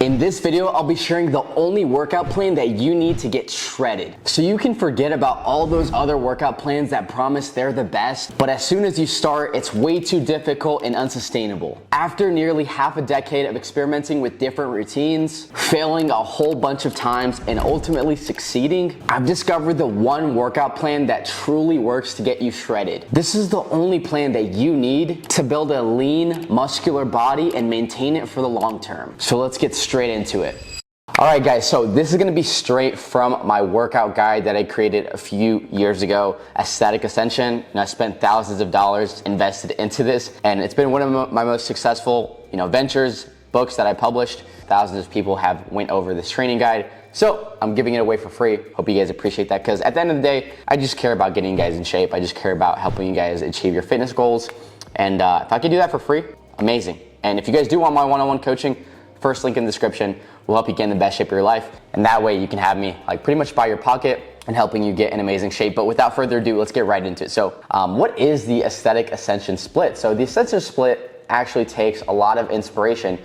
In this video, I'll be sharing the only workout plan that you need to get shredded. So you can forget about all those other workout plans that promise they're the best, but as soon as you start, it's way too difficult and unsustainable. After nearly half a decade of experimenting with different routines, failing a whole bunch of times, and ultimately succeeding, I've discovered the one workout plan that truly works to get you shredded. This is the only plan that you need to build a lean, muscular body and maintain it for the long term. So let's get straight into it. All right, guys, so this is gonna be straight from my workout guide that I created a few years ago, Aesthetic Ascension, and I spent thousands of dollars invested into this, and it's been one of my most successful, ventures, books that I published. Thousands of people have went over this training guide, so I'm giving it away for free. Hope you guys appreciate that, because at the end of the day, I just care about getting you guys in shape. I just care about helping you guys achieve your fitness goals, and if I can do that for free, amazing. And if you guys do want my one-on-one coaching, first link in the description will help you get in the best shape of your life. And that way you can have me pretty much by your pocket and helping you get in amazing shape. But without further ado, let's get right into it. So what is the Aesthetic Ascension split? So the Ascension split actually takes a lot of inspiration,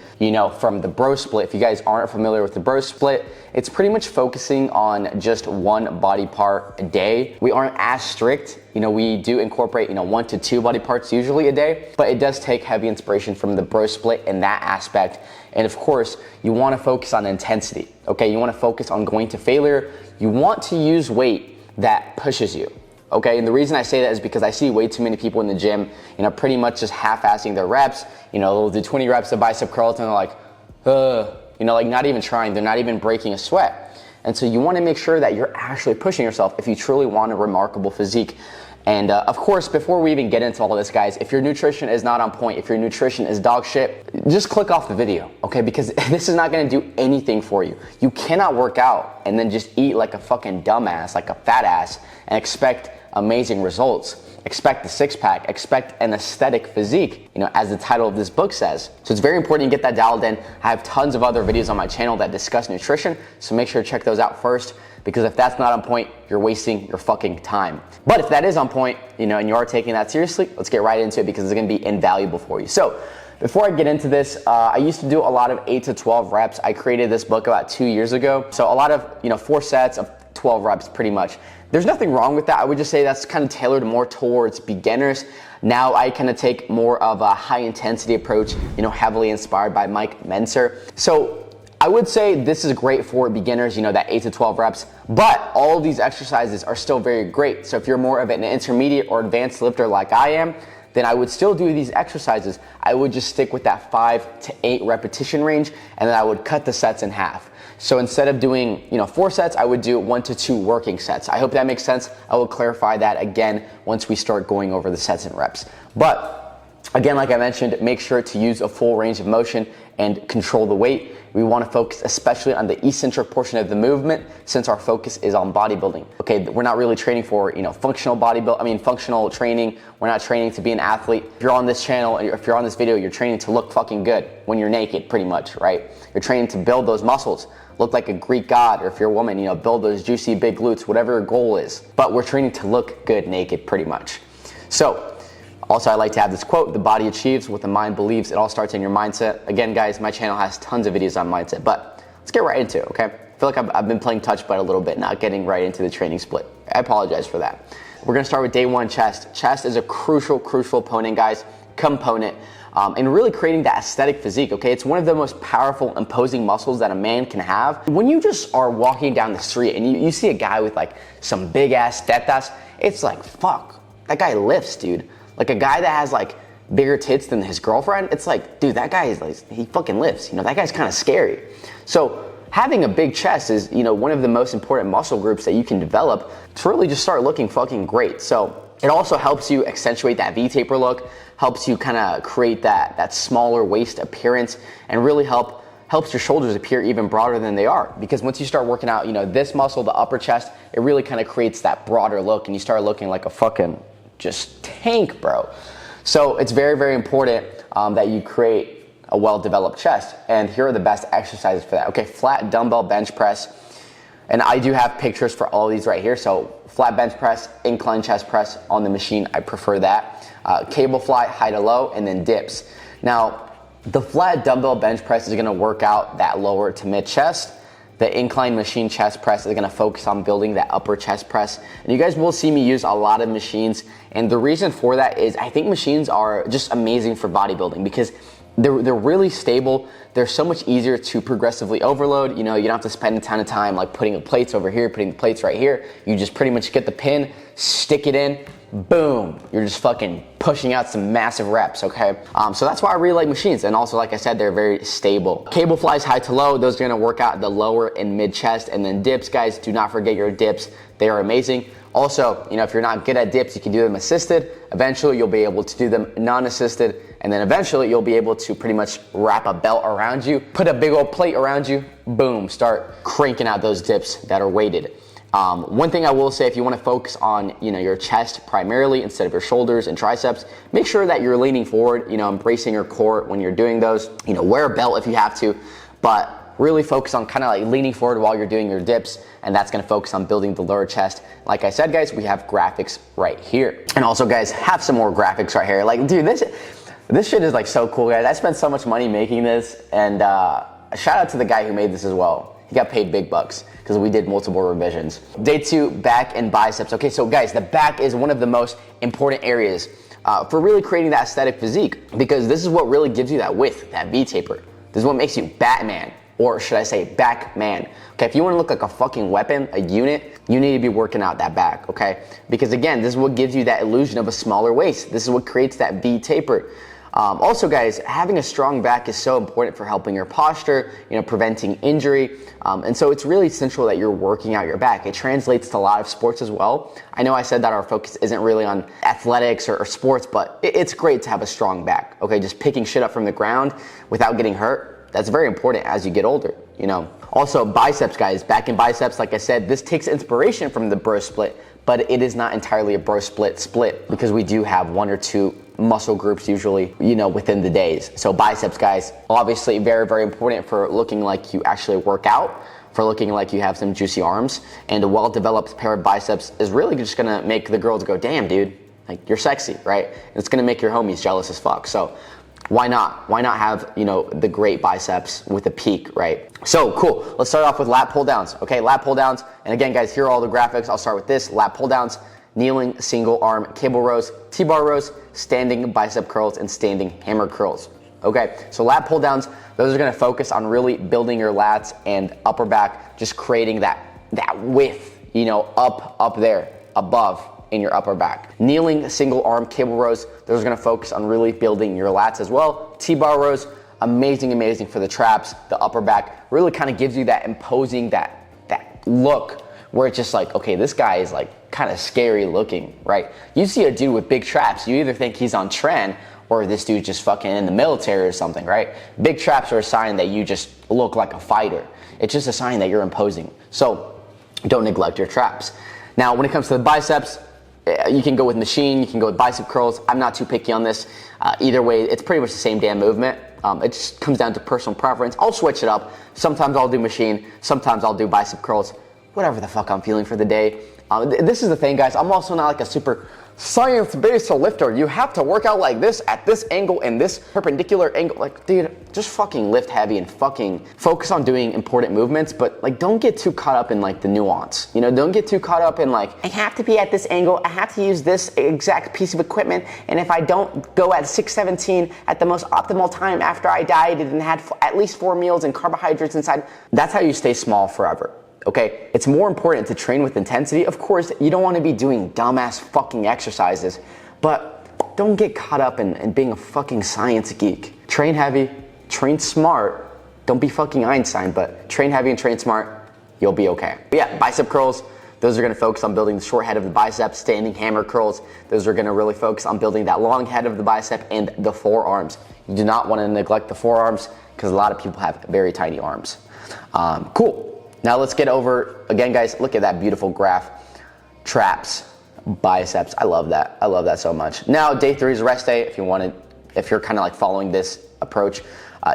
from the bro split. If you guys aren't familiar with the bro split, it's pretty much focusing on just one body part a day. We aren't as strict, we do incorporate, 1 to 2 body parts usually a day, but it does take heavy inspiration from the bro split in that aspect. And of course, you want to focus on intensity, okay? You want to focus on going to failure. You want to use weight that pushes you. Okay, and the reason I say that is because I see way too many people in the gym, pretty much just half-assing their reps. They'll do 20 reps of bicep curls and they're like, not even trying. They're not even breaking a sweat. And so you want to make sure that you're actually pushing yourself if you truly want a remarkable physique. And of course, before we even get into all this, guys, if your nutrition is not on point, if your nutrition is dog shit, just click off the video, okay? Because this is not gonna do anything for you. You cannot work out and then just eat like a fucking dumbass, like a fat ass, and expect amazing results. Expect the six-pack, expect an aesthetic physique, as the title of this book says. So it's very important you get that dialed in. I have tons of other videos on my channel that discuss nutrition, so make sure to check those out first, because if that's not on point, you're wasting your fucking time. But if that is on point, and you are taking that seriously, let's get right into it, because it's gonna be invaluable for you. So before I get into this, I used to do a lot of 8 to 12 reps. I created this book about 2 years ago. So a lot of, 4 sets of 12 reps pretty much. There's nothing wrong with that. I would just say that's kind of tailored more towards beginners. Now I kind of take more of a high intensity approach, heavily inspired by Mike Mentzer. So I would say this is great for beginners, that 8 to 12 reps, but all of these exercises are still very great. So if you're more of an intermediate or advanced lifter like I am, then I would still do these exercises. I would just stick with that 5 to 8 repetition range, and then I would cut the sets in half. So instead of doing, 4 sets, I would do 1 to 2 working sets. I hope that makes sense. I will clarify that again once we start going over the sets and reps. But again, like I mentioned, make sure to use a full range of motion and control the weight. We want to focus especially on the eccentric portion of the movement, since our focus is on bodybuilding. Okay, we're not really training for, functional training. We're not training to be an athlete. If you're on this channel, and if you're on this video, you're training to look fucking good when you're naked, pretty much, right? You're training to build those muscles, look like a Greek god, or if you're a woman, build those juicy big glutes, whatever your goal is. But we're training to look good naked, pretty much. So, also, I like to have this quote: the body achieves what the mind believes. It all starts in your mindset. Again, guys, my channel has tons of videos on mindset, but let's get right into it, okay? I feel like I've been playing touch butt a little bit, not getting right into the training split. I apologize for that. We're gonna start with day 1, chest. Chest is a crucial component, guys, in really creating that aesthetic physique, okay? It's one of the most powerful, imposing muscles that a man can have. When you just are walking down the street and you see a guy with some big ass tetas, it's like, fuck, that guy lifts, dude. Like a guy that has bigger tits than his girlfriend, it's like, dude, that guy is he fucking lifts. That guy's kind of scary. So having a big chest is, one of the most important muscle groups that you can develop to really just start looking fucking great. So it also helps you accentuate that V-taper look, helps you kind of create that smaller waist appearance, and really helps your shoulders appear even broader than they are. Because once you start working out, this muscle, the upper chest, it really kind of creates that broader look, and you start looking like a fucking just tank, bro. So it's very, very important that you create a well-developed chest. And here are the best exercises for that. Okay, flat dumbbell bench press. And I do have pictures for all of these right here. So flat bench press, incline chest press on the machine, I prefer that. Cable fly, high to low, and then dips. Now, The flat dumbbell bench press is gonna work out that lower to mid chest. The incline machine chest press is gonna focus on building that upper chest press. And you guys will see me use a lot of machines. And the reason for that is I think machines are just amazing for bodybuilding because they're really stable. They're so much easier to progressively overload. You know, you don't have to spend a ton of time like putting the plates over here, putting the plates right here. You just pretty much get the pin, stick it in, boom. You're just fucking pushing out some massive reps, okay? So that's why I really like machines. And also, like I said, they're very stable. Cable flies high to low. Those are gonna work out the lower and mid chest. And then dips, guys, do not forget your dips. They are amazing. Also, you know, if you're not good at dips, you can do them assisted. Eventually, you'll be able to do them non-assisted. And then eventually, you'll be able to pretty much wrap a belt around you, put a big old plate around you, boom, start cranking out those dips that are weighted. One thing I will say, if you want to focus on, you know, your chest primarily instead of your shoulders and triceps, make sure that you're leaning forward, you know, embracing your core when you're doing those. You know, wear a belt if you have to, but really focus on kind of like leaning forward while you're doing your dips, and that's gonna focus on building the lower chest. Like I said, guys, we have graphics right here. And also, guys, have some more graphics right here. Like, dude, this shit is like so cool, guys. I spent so much money making this, and shout out to the guy who made this as well. He got paid big bucks because we did multiple revisions. Day 2, back and biceps. Okay, so guys, the back is one of the most important areas for really creating that aesthetic physique, because this is what really gives you that width, that V taper. This is what makes you Batman, or should I say back man. Okay, if you wanna look like a fucking weapon, a unit, you need to be working out that back, okay? Because again, this is what gives you that illusion of a smaller waist. This is what creates that V taper. Also, guys, having a strong back is so important for helping your posture, you know, preventing injury. And so it's really essential that you're working out your back. It translates to a lot of sports as well. I know I said that our focus isn't really on athletics or sports, but it's great to have a strong back, okay? Just picking shit up from the ground without getting hurt. That's very important as you get older, you know. Also, biceps, guys, back and biceps, like I said, this takes inspiration from the bro split, but it is not entirely a bro split because we do have 1 or 2 muscle groups usually, you know, within the days. So biceps, guys, obviously very, very important for looking like you actually work out, for looking like you have some juicy arms, and a well-developed pair of biceps is really just gonna make the girls go, damn, dude, like you're sexy, right? And it's gonna make your homies jealous as fuck. So why not? Why not have, you know, the great biceps with a peak, right? So cool, let's start off with lat pull downs, okay? Lat pull downs, and again, guys, here are all the graphics. I'll start with this, lat pull downs, kneeling single arm cable rows, T-bar rows, standing bicep curls, and standing hammer curls, okay? So lat pull downs, those are gonna focus on really building your lats and upper back, just creating that width, you know, up there, above, in your upper back. Kneeling single arm cable rows, those are gonna focus on really building your lats as well. T-bar rows, amazing for the traps, the upper back, really kind of gives you that imposing, that look where it's just like, okay, this guy is like kind of scary looking, right? You see a dude with big traps, you either think he's on trend or this dude's just fucking in the military or something, right? Big traps are a sign that you just look like a fighter. It's just a sign that you're imposing. So don't neglect your traps. Now, when it comes to the biceps, you can go with machine, you can go with bicep curls. I'm not too picky on this. Either way, it's pretty much the same damn movement. It just comes down to personal preference. I'll switch it up. Sometimes I'll do machine, sometimes I'll do bicep curls, whatever the fuck I'm feeling for the day. This is the thing, guys. I'm also not like a super science-based lifter. You have to work out like this at this angle and this perpendicular angle. Like, dude, just fucking lift heavy and fucking focus on doing important movements, but like don't get too caught up in like the nuance. You know, don't get too caught up in like, I have to be at this angle, I have to use this exact piece of equipment, and if I don't go at 6:17 at the most optimal time after I dieted and had at least 4 meals and carbohydrates inside, that's how you stay small forever. Okay, it's more important to train with intensity. Of course, you don't want to be doing dumbass fucking exercises, but don't get caught up in being a fucking science geek. Train heavy, train smart. Don't be fucking Einstein, but train heavy and train smart, you'll be okay. But yeah, bicep curls, those are gonna focus on building the short head of the bicep. Standing hammer curls, those are gonna really focus on building that long head of the bicep and the forearms. You do not want to neglect the forearms because a lot of people have very tiny arms. Cool. Now let's get over, again guys, look at that beautiful graph. Traps, biceps, I love that. I love that so much. Now day 3 is rest day if you're kind of like following this approach.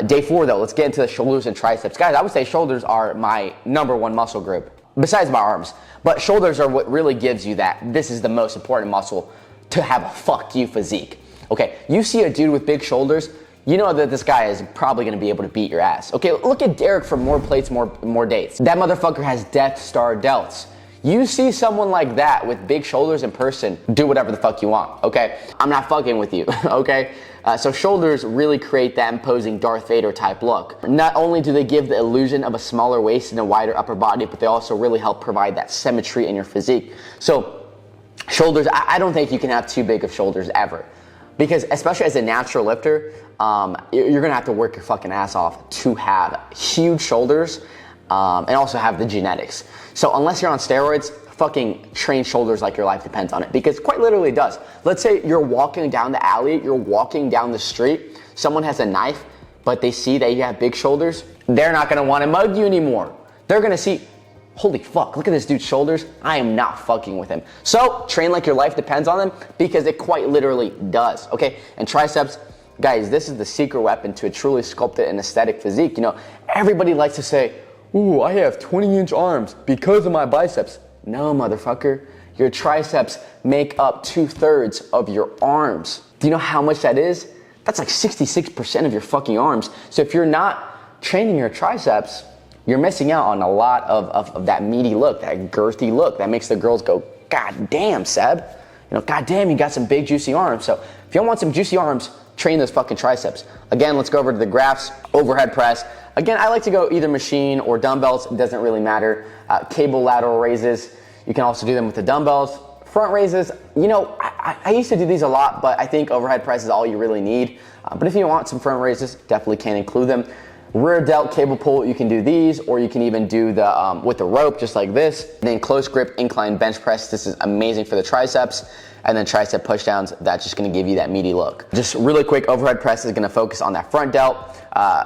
Day 4 though, let's get into the shoulders and triceps. Guys, I would say shoulders are my #1 muscle group, besides my arms. But shoulders are what really gives you that this is the most important muscle to have a fuck you physique. Okay, you see a dude with big shoulders, you know that this guy is probably gonna be able to beat your ass. Okay, look at Derek from More Plates, More Dates. That motherfucker has Death Star delts. You see someone like that with big shoulders in person, do whatever the fuck you want, okay? I'm not fucking with you, okay? So shoulders really create that imposing Darth Vader type look. Not only do they give the illusion of a smaller waist and a wider upper body, but they also really help provide that symmetry in your physique. So shoulders, I don't think you can have too big of shoulders ever. Because especially as a natural lifter, you're gonna have to work your fucking ass off to have huge shoulders and also have the genetics. So unless you're on steroids, fucking train shoulders like your life depends on it, because quite literally it does. Let's say you're walking down the alley, you're walking down the street, someone has a knife, but they see that you have big shoulders, they're not gonna wanna mug you anymore. They're gonna see, holy fuck, look at this dude's shoulders, I am not fucking with him. So train like your life depends on them, because it quite literally does, okay? And triceps, guys, this is the secret weapon to a truly sculpted and aesthetic physique. You know, everybody likes to say, ooh, I have 20-inch arms because of my biceps. No, motherfucker. Your triceps make up 2/3 of your arms. Do you know how much that is? That's like 66% of your fucking arms. So if you're not training your triceps, you're missing out on a lot of that meaty look, that girthy look that makes the girls go, God damn, Seb. You know, God damn, you got some big juicy arms. So if you want some juicy arms, train those fucking triceps. Again, let's go over to the graphs. Overhead press. Again, I like to go either machine or dumbbells. It doesn't really matter. Cable lateral raises. You can also do them with the dumbbells. Front raises, you know, I used to do these a lot, but I think overhead press is all you really need. But if you want some front raises, definitely can include them. Rear delt cable pull, you can do these, or you can even do the with the rope, just like this. Then close grip incline bench press. This is amazing for the triceps. And then tricep push downs, that's just gonna give you that meaty look. Just really quick, overhead press is gonna focus on that front delt.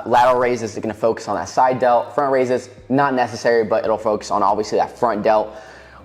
Lateral raises is gonna focus on that side delt. Front raises, not necessary, but it'll focus on obviously that front delt.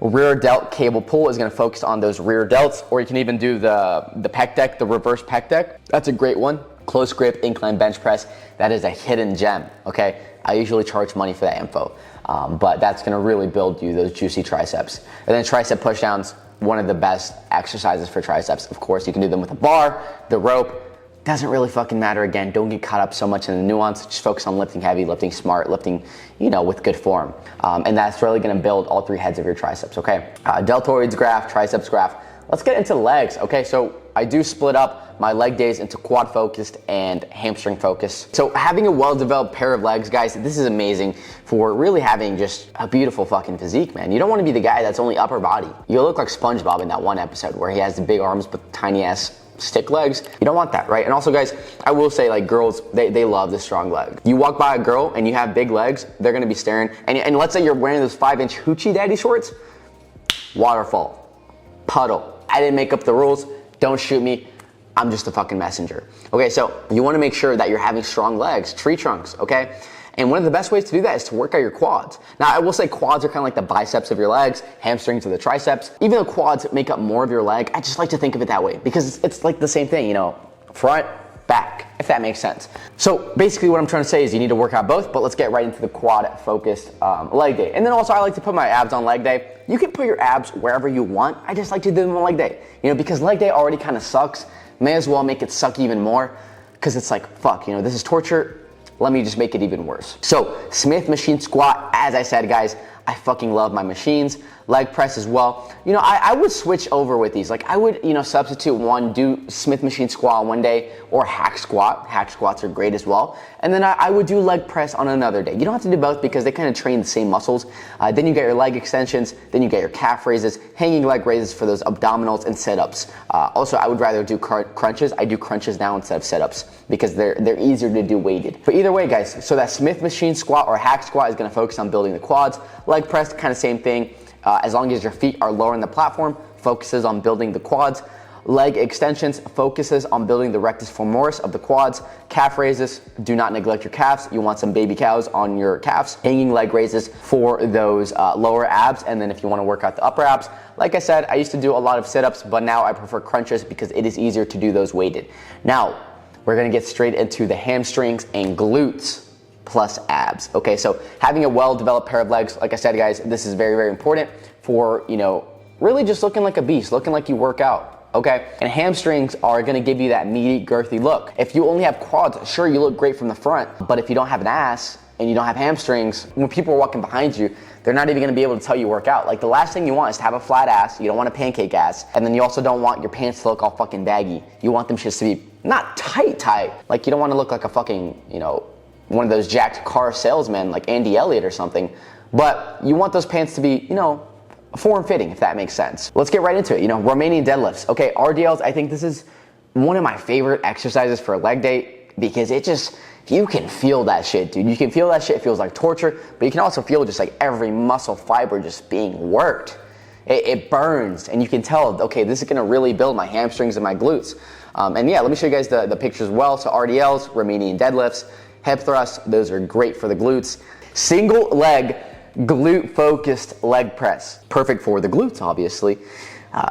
Rear delt cable pull is gonna focus on those rear delts, or you can even do the pec deck, the reverse pec deck. That's a great one. Close grip incline bench press, that is a hidden gem, okay? I usually charge money for that info, but that's gonna really build you those juicy triceps. And then tricep push downs, one of the best exercises for triceps. Of course, you can do them with a bar, the rope. Doesn't really fucking matter. Again, don't get caught up so much in the nuance. Just focus on lifting heavy, lifting smart, lifting, you know, with good form. And that's really gonna build all three heads of your triceps, okay? Deltoids graph, triceps graph. Let's get into legs, okay? So I do split up my leg days into quad focused and hamstring focused. So having a well-developed pair of legs, guys, this is amazing for really having just a beautiful fucking physique, man. You don't want to be the guy that's only upper body. You look like SpongeBob in that one episode where he has the big arms but tiny ass stick legs. You don't want that, right? And also, guys, I will say, like, girls, they love the strong leg. You walk by a girl and you have big legs, they're gonna be staring. And let's say you're wearing those 5-inch hoochie daddy shorts, waterfall, puddle. I didn't make up the rules. Don't shoot me. I'm just a fucking messenger. Okay, so you wanna make sure that you're having strong legs, tree trunks, okay? And one of the best ways to do that is to work out your quads. Now, I will say quads are kind of like the biceps of your legs, hamstrings are the triceps. Even though quads make up more of your leg, I just like to think of it that way because it's like the same thing, you know, front, back, if that makes sense. So basically what I'm trying to say is you need to work out both, but let's get right into the quad focused leg day. And then also I like to put my abs on leg day. You can put your abs wherever you want. I just like to do them on leg day, you know, because leg day already kind of sucks. May as well make it suck even more because it's like, fuck, you know, this is torture. Let me just make it even worse. So Smith machine squat, as I said, guys, I fucking love my machines. Leg press as well. You know, I would switch over with these. Like I would, you know, substitute one, do Smith machine squat one day or hack squat. Hack squats are great as well. And then I would do leg press on another day. You don't have to do both because they kind of train the same muscles. Then you get your leg extensions, then you get your calf raises, hanging leg raises for those abdominals and sit-ups. Also, I would rather do crunches. I do crunches now instead of sit-ups because they're easier to do weighted. But either way, guys, so that Smith machine squat or hack squat is gonna focus on building the quads. Leg press, kind of same thing. As long as your feet are lower on the platform, focuses on building the quads. Leg extensions focuses on building the rectus femoris of the quads. Calf raises, do not neglect your calves. You want some baby cows on your calves. Hanging leg raises for those lower abs. And then if you want to work out the upper abs, like I said, I used to do a lot of sit-ups, but now I prefer crunches because it is easier to do those weighted. Now, we're going to get straight into the hamstrings and glutes plus abs. Okay, so having a well-developed pair of legs, like I said, guys, this is very, very important for, you know, really just looking like a beast, looking like you work out. okay? And hamstrings are gonna give you that meaty, girthy look. If you only have quads, sure, you look great from the front, but if you don't have an ass and you don't have hamstrings, when people are walking behind you, they're not even gonna be able to tell you work out. Like, the last thing you want is to have a flat ass, you don't want a pancake ass, and then you also don't want your pants to look all fucking baggy. You want them shits to be not tight, like you don't wanna look like a fucking, you know, one of those jacked car salesmen like Andy Elliott or something, but you want those pants to be, you know, form-fitting, if that makes sense. Let's get right into it. You know, Romanian deadlifts. Okay, RDLs, I think this is one of my favorite exercises for a leg day because it just, you can feel that shit, dude. You can feel that shit. It feels like torture, but you can also feel just like every muscle fiber just being worked. It burns, and you can tell, okay, this is gonna really build my hamstrings and my glutes. And yeah, let me show you guys the pictures as well. So RDLs, Romanian deadlifts, hip thrusts, those are great for the glutes. Single leg glute focused leg press, perfect for the glutes, obviously.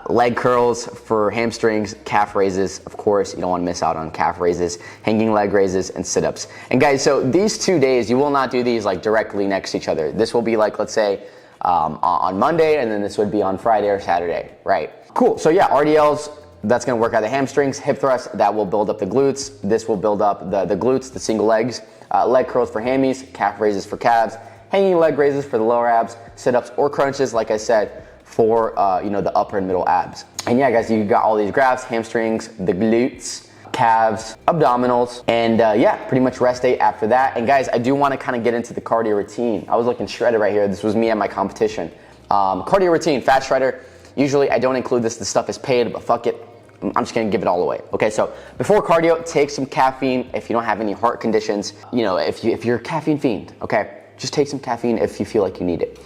Leg curls for hamstrings, calf raises, of course, you don't want to miss out on calf raises, hanging leg raises, and sit-ups. And guys, so these 2 days, you will not do these like directly next to each other. This will be like, let's say, on Monday, and then this would be on Friday or Saturday, right? Cool, so yeah, RDLs, that's gonna work out the hamstrings. Hip thrusts, that will build up the glutes. This will build up the glutes, the single legs. Leg curls for hammies, calf raises for calves, hanging leg raises for the lower abs, sit-ups or crunches, like I said, for you know, the upper and middle abs. And yeah, guys, you got all these graphs: hamstrings, the glutes, calves, abdominals, and yeah, pretty much rest day after that. And guys, I do want to kind of get into the cardio routine. I was looking shredded right here. This was me at my competition. Cardio routine, fat shredder. Usually I don't include this stuff is paid, but fuck it, I'm just gonna give it all away. Okay, so before cardio, take some caffeine if you don't have any heart conditions. You know, if you're a caffeine fiend, okay, just take some caffeine if you feel like you need it.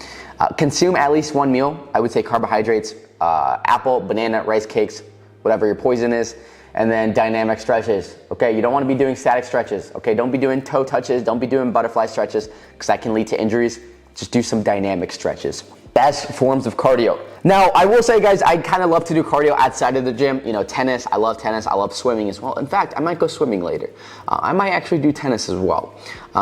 Consume at least one meal. I would say carbohydrates, apple, banana, rice cakes, whatever your poison is, and then dynamic stretches. Okay, you don't want to be doing static stretches. Okay, don't be doing toe touches, don't be doing butterfly stretches, because that can lead to injuries. Just do some dynamic stretches. Best forms of cardio. Now, I will say, guys, I kind of love to do cardio outside of the gym. You know, tennis, I love swimming as well. In fact, I might go swimming later. I might actually do tennis as well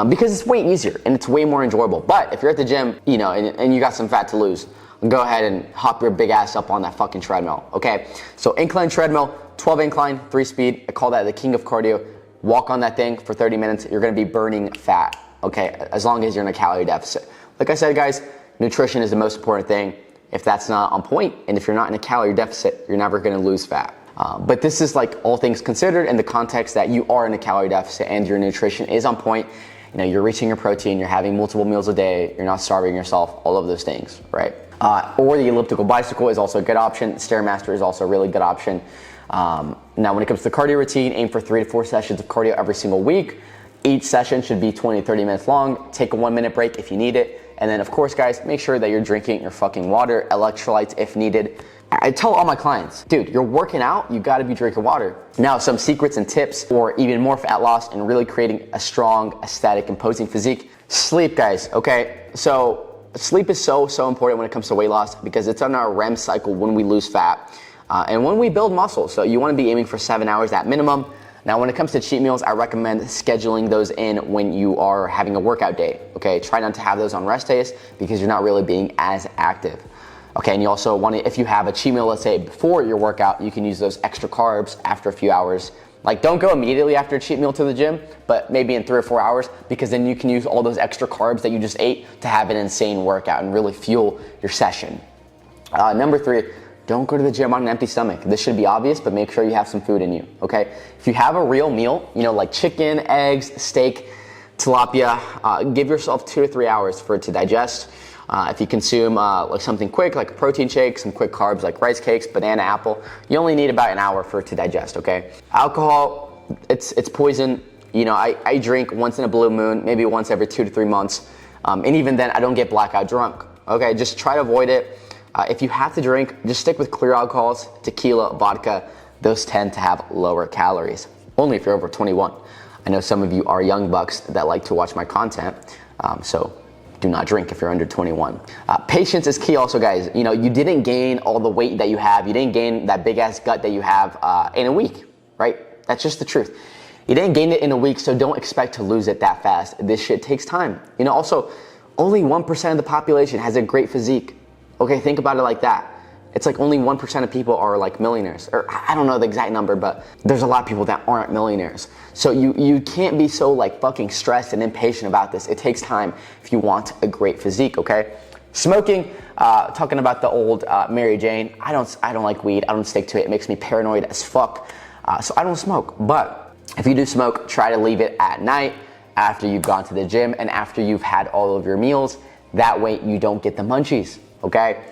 because it's way easier and it's way more enjoyable. But if you're at the gym, you know, and you got some fat to lose, go ahead and hop your big ass up on that fucking treadmill, okay? So incline treadmill, 12 incline, 3 speed. I call that the king of cardio. Walk on that thing for 30 minutes. You're gonna be burning fat, okay? As long as you're in a calorie deficit. Like I said, guys, nutrition is the most important thing. If that's not on point, and if you're not in a calorie deficit, you're never gonna lose fat. But this is like all things considered in the context that you are in a calorie deficit and your nutrition is on point. You know, you're reaching your protein, you're having multiple meals a day, you're not starving yourself, all of those things, right? Or the elliptical bicycle is also a good option. Stairmaster is also a really good option. Now, when it comes to cardio routine, aim for 3 to 4 sessions of cardio every single week. Each session should be 20 to 30 minutes long. Take a 1-minute break if you need it. And then, of course, guys, make sure that you're drinking your fucking water, electrolytes if needed. I tell all my clients, dude, you're working out, you gotta be drinking water. Now, some secrets and tips for even more fat loss and really creating a strong, aesthetic, imposing physique. Sleep, guys, okay? So sleep is so important when it comes to weight loss because it's on our REM cycle when we lose fat and when we build muscle. So you wanna be aiming for 7 hours at minimum. Now, when it comes to cheat meals, I recommend scheduling those in when you are having a workout day, okay? Try not to have those on rest days because you're not really being as active, okay? And you also want to, if you have a cheat meal, let's say before your workout, you can use those extra carbs after a few hours. Like, don't go immediately after a cheat meal to the gym, but maybe in 3 or 4 hours because then you can use all those extra carbs that you just ate to have an insane workout and really fuel your session. Number 3, don't go to the gym on an empty stomach. This should be obvious, but make sure you have some food in you, okay? If you have a real meal, you know, like chicken, eggs, steak, tilapia, give yourself 2 to 3 hours for it to digest. If you consume like something quick, like a protein shake, some quick carbs like rice cakes, banana, apple, you only need about an hour for it to digest, okay? Alcohol, it's poison. You know, I drink once in a blue moon, maybe once every 2 to 3 months. And even then, I don't get blackout drunk, okay? Just try to avoid it. If you have to drink, just stick with clear alcohols, tequila, vodka. Those tend to have lower calories, only if you're over 21. I know some of you are young bucks that like to watch my content, so do not drink if you're under 21. Patience is key also, guys. You know, you didn't gain all the weight that you have. You didn't gain that big ass gut that you have in a week, right? That's just the truth. You didn't gain it in a week, so don't expect to lose it that fast. This shit takes time. You know, also, only 1% of the population has a great physique. Okay, think about it like that. It's like only 1% of people are like millionaires, or I don't know the exact number, but there's a lot of people that aren't millionaires. So you can't be so like fucking stressed and impatient about this. It takes time if you want a great physique, okay? Smoking, talking about the old Mary Jane, I don't like weed. I don't stick to it. It makes me paranoid as fuck. So I don't smoke. But if you do smoke, try to leave it at night after you've gone to the gym and after you've had all of your meals. That way you don't get the munchies, okay?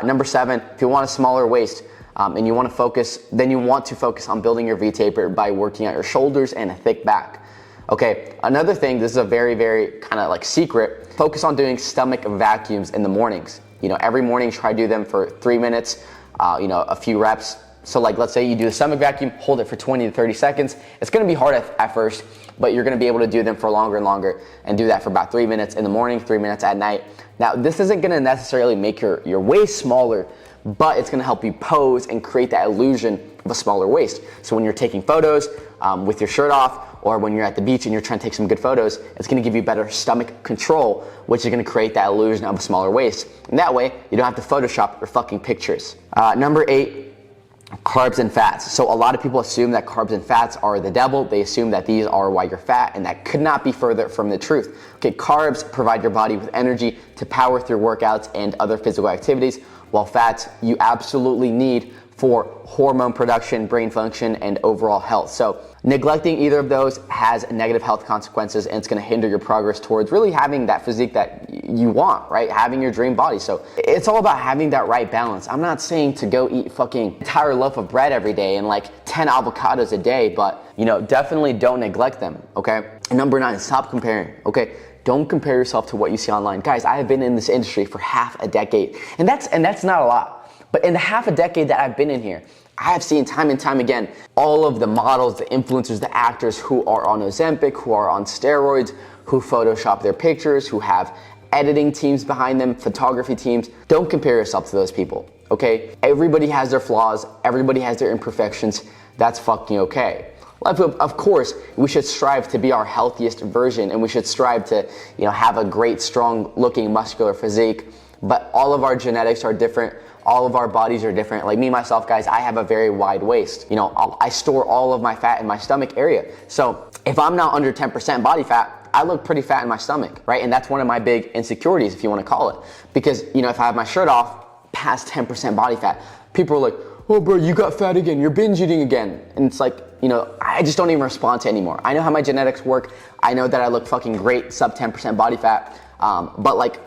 Number 7, if you want a smaller waist and you want to focus, then you want to focus on building your V-taper by working out your shoulders and a thick back. Okay, another thing, this is a very, very kind of like secret, focus on doing stomach vacuums in the mornings. You know, every morning try to do them for 3 minutes, a few reps. So like, let's say you do the stomach vacuum, hold it for 20 to 30 seconds. It's gonna be hard at first, but you're gonna be able to do them for longer and longer and do that for about 3 minutes in the morning, 3 minutes at night. Now, this isn't gonna necessarily make your waist smaller, but it's gonna help you pose and create that illusion of a smaller waist. So when you're taking photos with your shirt off, or when you're at the beach and you're trying to take some good photos, it's gonna give you better stomach control, which is gonna create that illusion of a smaller waist. And that way, you don't have to Photoshop your fucking pictures. Number 8, carbs and fats. So a lot of people assume that carbs and fats are the devil. They assume that these are why you're fat, and that could not be further from the truth. Okay, carbs provide your body with energy to power through workouts and other physical activities, while fats you absolutely need for hormone production, brain function, and overall health. So neglecting either of those has negative health consequences, and it's gonna hinder your progress towards really having that physique that you want, right? Having your dream body. So it's all about having that right balance. I'm not saying to go eat fucking entire loaf of bread every day and like 10 avocados a day, but definitely don't neglect them, okay? And number 9, stop comparing, okay? Don't compare yourself to what you see online. Guys, I have been in this industry for half a decade, and that's not a lot. But in the half a decade that I've been in here, I have seen time and time again all of the models, the influencers, the actors who are on Ozempic, who are on steroids, who Photoshop their pictures, who have editing teams behind them, photography teams. Don't compare yourself to those people, okay? Everybody has their flaws, everybody has their imperfections. That's fucking okay. Of course, we should strive to be our healthiest version, and we should strive to, have a great, strong looking muscular physique, but all of our genetics are different. All of our bodies are different. Like me, myself, guys, I have a very wide waist. I store all of my fat in my stomach area. So if I'm not under 10% body fat, I look pretty fat in my stomach, right? And that's one of my big insecurities, if you want to call it. Because, if I have my shirt off past 10% body fat, people are like, oh bro, you got fat again. You're binge eating again. And it's like, I just don't even respond to it anymore. I know how my genetics work. I know that I look fucking great, sub 10% body fat. But like,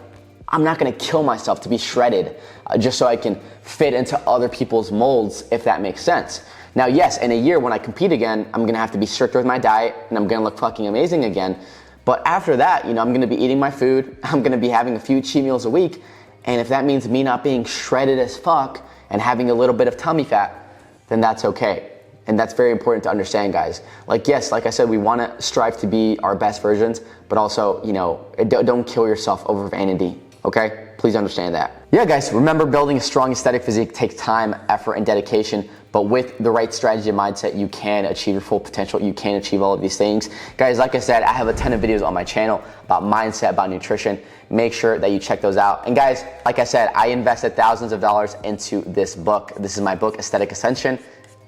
I'm not gonna kill myself to be shredded just so I can fit into other people's molds, if that makes sense. Now, yes, in a year when I compete again, I'm gonna have to be stricter with my diet and I'm gonna look fucking amazing again. But after that, I'm gonna be eating my food, I'm gonna be having a few cheat meals a week, and if that means me not being shredded as fuck and having a little bit of tummy fat, then that's okay. And that's very important to understand, guys. Yes, like I said, we wanna strive to be our best versions, but also, don't kill yourself over vanity. Okay, please understand that. Yeah, guys, remember, building a strong aesthetic physique takes time, effort, and dedication, but with the right strategy and mindset, you can achieve your full potential. You can achieve all of these things. Guys, like I said, I have a ton of videos on my channel about mindset, about nutrition. Make sure that you check those out. And guys, like I said, I invested thousands of dollars into this book. This is my book, Aesthetic Ascension,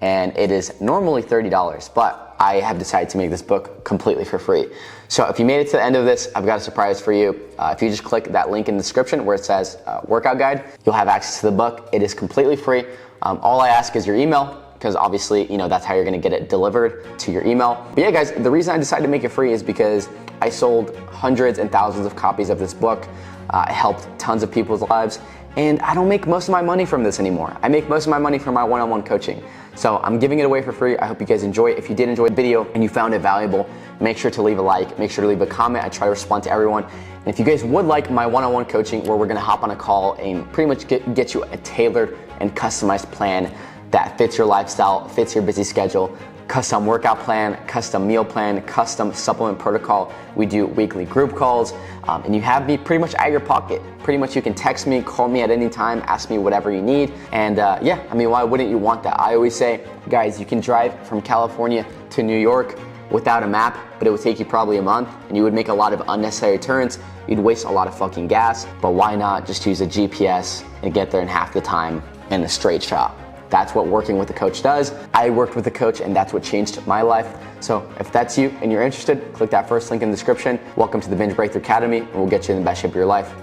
and it is normally $30, but I have decided to make this book completely for free. So if you made it to the end of this, I've got a surprise for you. If you just click that link in the description where it says workout guide, you'll have access to the book. It is completely free. All I ask is your email, because obviously, that's how you're gonna get it delivered to your email. But yeah, guys, the reason I decided to make it free is because I sold hundreds and thousands of copies of this book. It helped tons of people's lives. And I don't make most of my money from this anymore. I make most of my money from my one-on-one coaching. So I'm giving it away for free. I hope you guys enjoy it. If you did enjoy the video and you found it valuable, make sure to leave a like, make sure to leave a comment. I try to respond to everyone. And if you guys would like my one-on-one coaching, where we're gonna hop on a call and pretty much get you a tailored and customized plan that fits your lifestyle, fits your busy schedule, custom workout plan, custom meal plan, custom supplement protocol. We do weekly group calls, and you have me pretty much at your pocket. Pretty much you can text me, call me at any time, ask me whatever you need. And yeah, why wouldn't you want that? I always say, guys, you can drive from California to New York without a map, but it would take you probably a month, and you would make a lot of unnecessary turns. You'd waste a lot of fucking gas, but why not just use a GPS and get there in half the time and a straight shot. That's what working with a coach does. I worked with a coach and that's what changed my life. So if that's you and you're interested, click that first link in the description. Welcome to the Binge Breakthrough Academy, and we'll get you in the best shape of your life.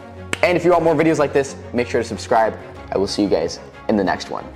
And if you want more videos like this, make sure to subscribe. I will see you guys in the next one.